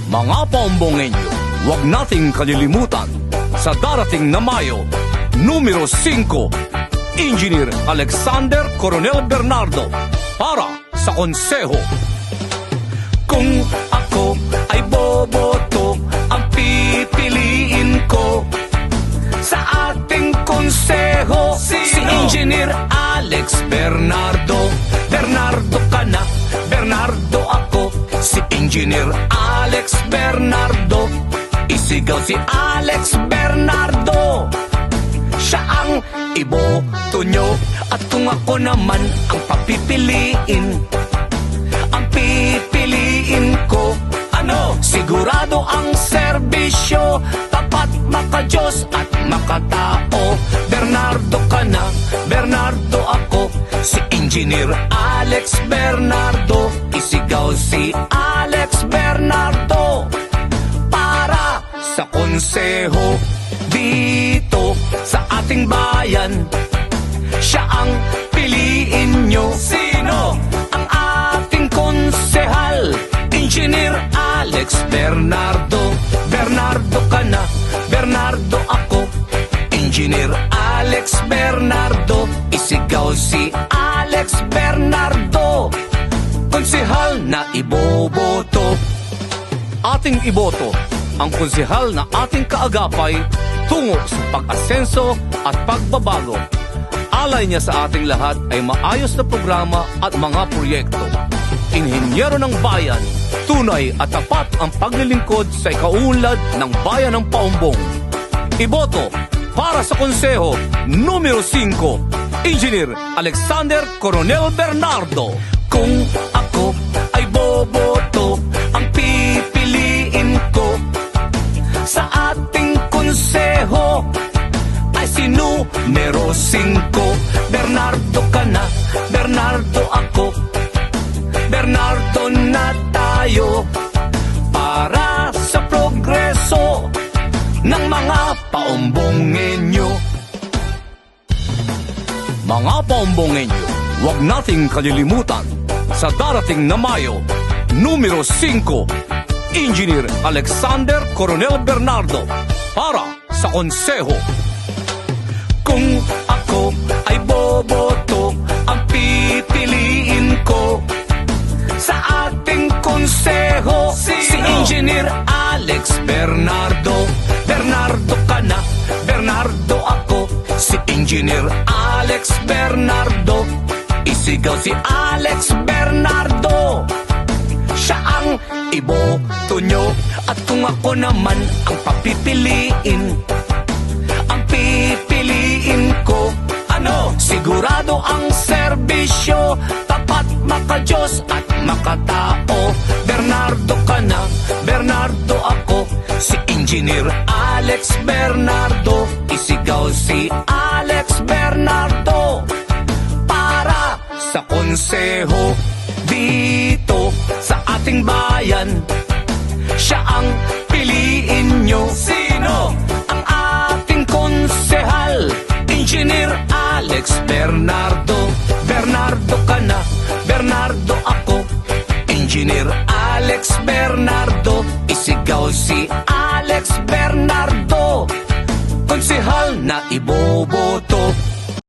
Mga paumbongenyo, huwag nating kalilimutan sa darating na Mayo, numero 5, Engineer Alexander Coronel Bernardo para sa konseho. Kung ako ay boboto, ang pipiliin ko sa ating konseho si Engineer Alex Bernardo. Bernardo ka na, Bernardo ako, si Engineer Alex Bernardo. Isigaw si Alex Bernardo, siya ang iboto nyo. At kung ako naman ang papipiliin, ang pipiliin ko, sigurado ang serbisyo, tapat, makadiyos at makatao. Bernardo ka na, Bernardo ako, si Engineer Alex Bernardo. Isigaw si Alex Bernardo para sa konseho dito sa ating bayan. Siya ang piliin nyo. Sino ang ating konsehal? Engineer Alex Bernardo. Bernardo ka na, Bernardo ako, Engineer Alex Bernardo. Isigaw si Alex Bernardo, konsehal na iboboto. Ating iboto ang konsehal na ating kaagapay tungo sa pag-asenso at pagbabago. Alay niya sa ating lahat ay maayos na programa at mga proyekto. Inhinyero ng bayan, tunay at tapat ang paglilingkod sa ikaunlad ng bayan ng Paumbong. Iboto para sa konseho numero 5, Engineer Alexander Coronel Bernardo. Kung ako ay boboto, ang pipiliin ko sa ating konseho ay si numero 5. Bernardo ka na, Bernardo ako, Bernardo na tayo para sa progreso ng mga paumbongenyo. Mga paumbongenyo, huwag nating kalilimutan sa darating na Mayo, numero 5, Engineer Alexander Coronel Bernardo para sa konseho. Kung ako ay boboto, ang pipiliin ko sa ating konseho si Engineer Alex Bernardo. Bernardo ka na, Bernardo ako, si Engineer Alex Bernardo. Isigaw si Alex Bernardo, siya ang iboto nyo. At kung ako naman ang papipiliin, ang pipiliin ko, sigurado ang serbisyo, tapat, makadiyos at makatao. Bernardo ka na, Bernardo ako, si Engineer Alex Bernardo. Isigaw si Alex Bernardo para sa konseho dito sa ating bayan. Siya ang piliin nyo. Sino ang ating konsehal? Engineer Alex Bernardo. Bernardo ka na, Bernardo ako, Engineer Alex Bernardo. Isigaw si Alex Bernardo, konsehal na iboboto.